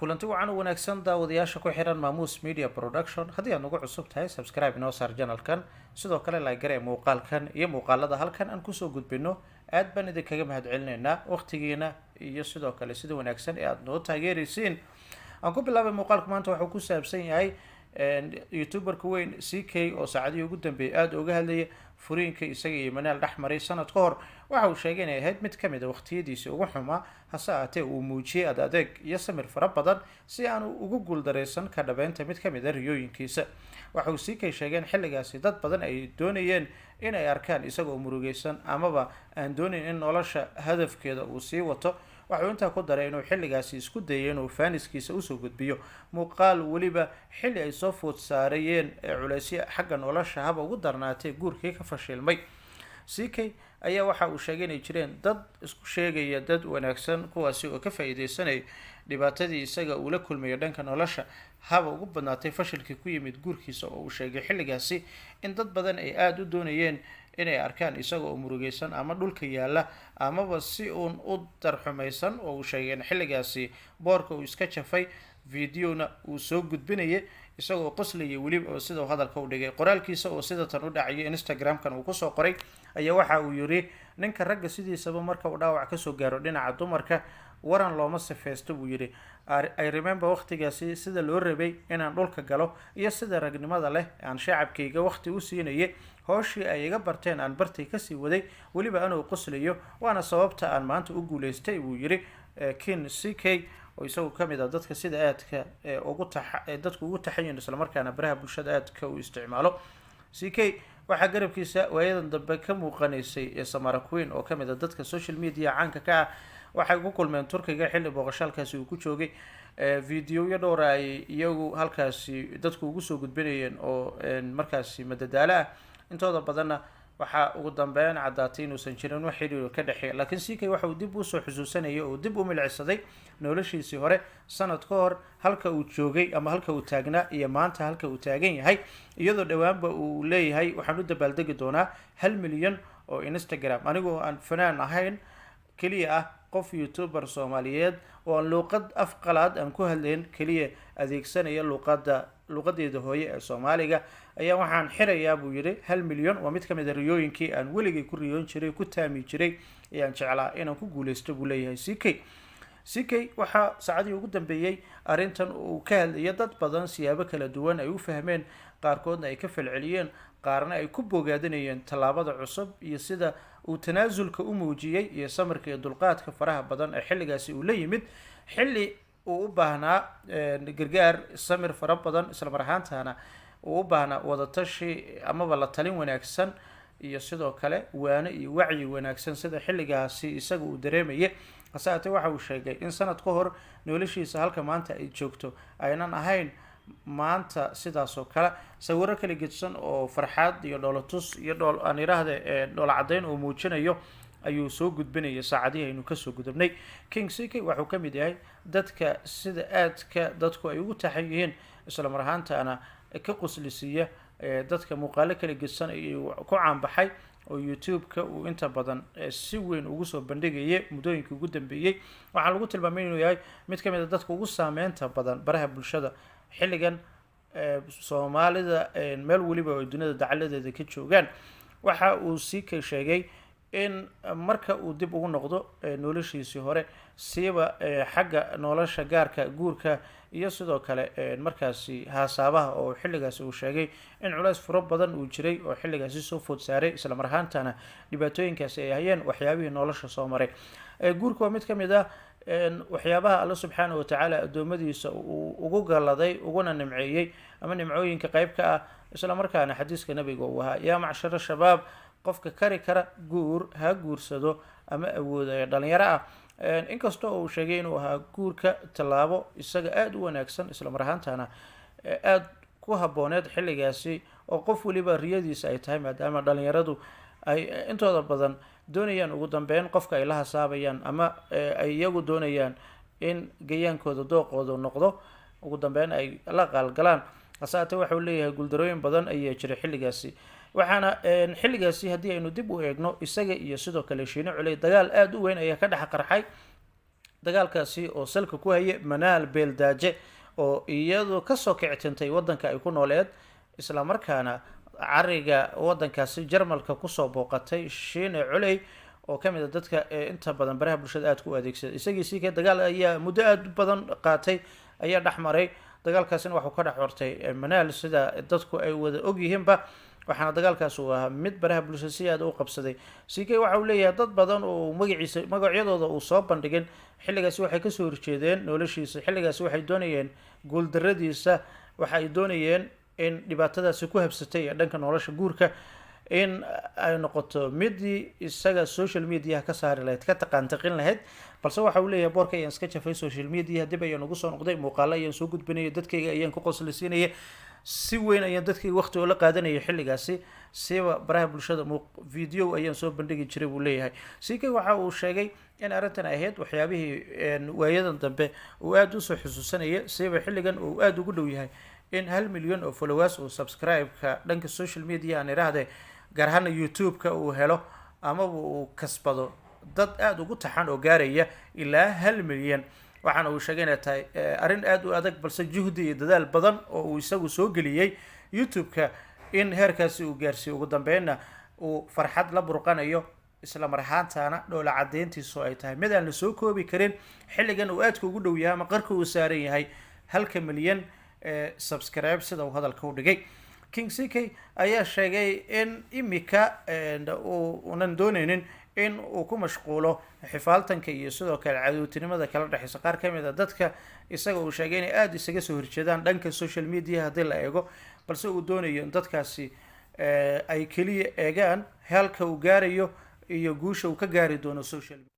kulanti wacan u wanaagsan daawadayaasha ku xiran maamuus media production haddii aad nagu cusub tahay subscribe inoo saar janalkan sidoo kale laagare muuqaalkan iyo muuqaalada halkan aan kusoo gudbino aad baan idinkaga mahadcelinaynaa waqtigiina iyo sidoo kale sida wanaagsan ee aad noo taageeraysiin aan ku bilaabay muuqaalku maanta wuxuu ku saabsan yahay youtuberka weyn CK oo saacadihii ugu dambeeyay aad uga hadlayay furiinka isaga iyo Manaal dhaxmaray sanad ka hor waxa uu sheegay inay ahayd mid kamid ah waqtiyadiisii ugu xumaa hase ahaatee uu muujiyay adeeg iyo samir fara badan si aan ugu guuldareysan ka dhabeynta mid kamid ah riyooyinkiisa waxa uu CK sheegay xilligaasi dad badan ay doonayeen in ay arkaan isagoo murugaysan amaba aan doonin in nolosha hadafkeeda uu sii wato waxuu intaa ku daray inuu xilligaasi isku dayay inuu faaniskiisa usoo gudbiyo muuqaal weliba xilli ay soo food saarayeen culaysyo xagga nolosha haba ugu darnaatay guurkii ka fashilmay CK ayaa waxa uu sheegay inay jireen dad isku sheegaya dad wanaagsan kuwaasi oo ka faa'iideysanay dhibaatadii isaga uu la kulmayo dhanka nolosha haba ugu badnaatay fashilkii ku yimid guurkiisa oo uu sheegay xilligaasi in dad badan ay aada u doonayeen inay arkaan isaga oo murugaysan ama dhulka yaala amaba si uun u darxumaysan oo uu sheegay in xilligaasi boorka uu iska jafay videona uu soo gudbinayay isagoo qoslaya weliba oo sidoo hadalka u dhigay qoraalkiisa oo sida tan u dhacay Instagram-kan uu kusoo qoray ayaa waxa uu yiri ninka ragga sidiisaba marka uu dhaawac ka soo gaaro dhinaca dumarka waran looma safeysto buu yiri I remember waqtigaasi sida loo rabay inaan dhulka galo iyo sida ragnimada leh aan shacabkayga waqti u siinayay hooshii ay iga barteen aan bartay kasii waday weliba anuu qoslayo waana sababta aan maanta u guuleystay buu yiri Kin CK oo isagu kamid ah dadka sida aadka dadku ugu taxayeen isla markaana baraha bulshada aadka u isticmaalo CK waxa garabkiisa waayadan dambe ka muuqanaysay Samara Queen oo kamid ah dadka social media caanka ka ah waxay ku kulmeen Turkiga xilli booqashaalkaasi uu ku joogay fiidiyoyo dhowr ay iyagu halkaasi dadku ugu soo gudbinayeen oo markaasi madadaalo ah intooda badanna waxa ugu dambeyn cadaatay inuusan jirin wax xiriir ka dhaxeeya laakiin CK waxa uu dib u soo xusuusanayay oo dib u milcisaday noloshiisii hore sanad ka hor halka uu joogay ama halka uu taagnaa iyo maanta halka uu taagan yahay iyadoo dhawaanba uu leeyahay waxaan u dabaaldegi doonaa 1 milyan oo Instagram anigoo aan fanaan ahayn kaliya ah qof youtuber Soomaaliyeed oo aan luqad afqalaad aan ku hadleen kaliya adeegsanaya luqadeeda hooye ee Soomaaliga ayaa waxaan xirayaa buu yiri 1 milyan waa mid kamid ah riyooyinkii aan weligay ku riyoon jiray ku taami jiray ayaan jeclaa inaan ku guuleysto buu leeyahay CK waxa saacadii ugu dambeeyay arintan uu ka hadlayay dad badan siyaabo kala duwan ay u fahmeen qaarkoodna ay ka falceliyeen qaarna ay ku bogaadinayeen talaabada cusub iyo sida uu tanaasulka u muujiyay iyo samirka iyo dulqaadka faraha badan ee xilligaasi uu la yimid xilli uu u baahnaa gargaar samir fara badan isla mar ahaantaana uu u baahnaa wadatashi amaba la talin wanaagsan iyo sidoo kale waano iyo wacyi wanaagsan sida xilligaasi isaga uu dareemayay hasaate waxa uu sheegay in sanad ka hor noloshiisa halka maanta ay joogto aynan ahayn maanta sidaas oo kale sawiro kala gedsan oo farxad iyo dhoolatus iyo aan yiraahdo dhoola cadeyn oo muujinayo ayuu soo gudbinayay saacadii aynu ka soo gudubnay King CK wuxuu ka mid yahay dadka sida aadka dadku ay ugu taxayeen isla mar ahaantaana ka qoslisiya dadka muuqaalo kala gedsan ay ku caanbaxay oo YouTube-ka uu inta badan si weyn ugu soo bandhigayay muddooyinkii ugu dambeeyay waxaa lagu tilmaamay inuu yahay mid kamid ah dadka ugu saameynta badan baraha bulshada xilligan Soomaalida meel waliba oo dunida dacaladeeda ka joogaan waxa uu CK sheegay in marka uu dib ugu noqdo noloshiisii hore siiba xagga nolosha gaarka guurka iyo sidoo kale markaasi haasabaha oo xilligaasi uu sheegay in culays furo badan uu jiray oo xilligaasi soo food saaray isla mar ahaantaana dhibaatooyinkaasi ay hayeen waxyaabihii nolosha soo maray guurka waa mid kamid ah waxyaabaha Allah subhanahu wa ta'ala adoomadiisa uu ugu galaday uguna nimceeyay ama nimcooyinka qayb ka ah isla markaana xadiiska nabiga uu ahaa yaa macshara shabaab qofka kari kara guur ha guursado ama awoodayo dhalinyaro ah inkastoo uu sheegay inuu ahaa guurka talaabo isaga aad u wanaagsan isla mar ahaantaana aad ku habooneed xilligaasi oo qof waliba riyadiisa ay tahay maadaama dhalinyaradu ay intooda badan doonayaan ugu dambeyn qofka ay la hasaabayaan ama ay iyagu doonayaan in gayaankooda dooqooda noqdo ugu dambeyn ay la qalgalaan hasaate waxa uu leeyahay guuldarooyin badan ayaa jiray xilligaasi waxaana xilligaasi haddii aynu dib u eegno isaga iyo sidoo kale Shiine Culey dagaal aad u weyn ayaa ka dhex qarxay dagaalkaasi oo salka ku hayay Manaal Beeldaaje oo iyadu kasoo kicitintay wadanka ay ku nooleed isla markaana cariga wadankaasi Jarmalka kusoo booqatay Shiine Culey oo kamid ah dadka inta badan baraha bulshada aad ku adeegsada isagii sii ka dagaal ayaa muddo aad u badan qaatay ayaa dhaxmaray dagaalkaasina waxuu ka dhex hortay Manaal sida dadku ay wada ogyihiinba waxaana dagaalkaas uu ahaa mid baraha bulshada si aad u qabsaday CK waxa uu leeyahay dad badan oo magacyadooda uu soo bandhigin xilligaasi waxay kasoo horjeedeen noloshiisa xilligaasi waxay doonayeen guuldaradiisa waxa ay doonayeen in dhibaatadaasi ku habsatay ee dhanka nolosha guurka in ay noqoto midii isaga social media ka saari lahayd ka taqaantaqin lahayd balse waxa uu leeyahay boorka ayaan iska jafay social media dib ayaan ugu soo noqday muuqaalo ayaan soo gudbinayay dadkayga ayaan ku qoslaysiinayay si weyn ayaan dadkayga waqti oo la qaadanayay xilligaasi siba baraha bulshada video ayaan soo bandhigi jiray buu leeyahay CK waxa uu sheegay in arrintan ahayd waxyaabihii waayadan dambe uu aad u soo xusuusanaya siba xilligan uu aad ugu dhow yahay in 1 milyan oo followers oo subscribe-ka dhanka social media aan iraahday gaar ahaan YouTube-ka uu helo ama uu kasbado dad aad ugu taxan oo gaaraya ilaa 1 milyan waxaana uu sheegay inay tahay arrin aad u adag balse juhdi iyo dadaal badan oo uu isagu soo geliyay YouTube-ka in heerkaasi uu gaarsiiyo ugu dambeynna uu farxad la burqanayo isla marhaantaana dhoola cadeyntiisu ay tahay mid aan la soo koobi karin xilligan uu aadka ugu dhow yahay ama qarka uu saaran yahay 1 milyan subscribe sida uu hadalka u dhigay King CK ayaa sheegay in imika uunan doonaynin in uu ku mashquulo xifaaltanka iyo sidoo kale cadowtinimada kala dhaxaysa qaar ka mid ah dadka isaga uu sheegay inay aad isaga soo horjeedaan dhanka social media haddii la eego balse uu doonayo in dadkaasi ay keliya eegaan halka uu gaarayo iyo guusha uu ka gaari doono social media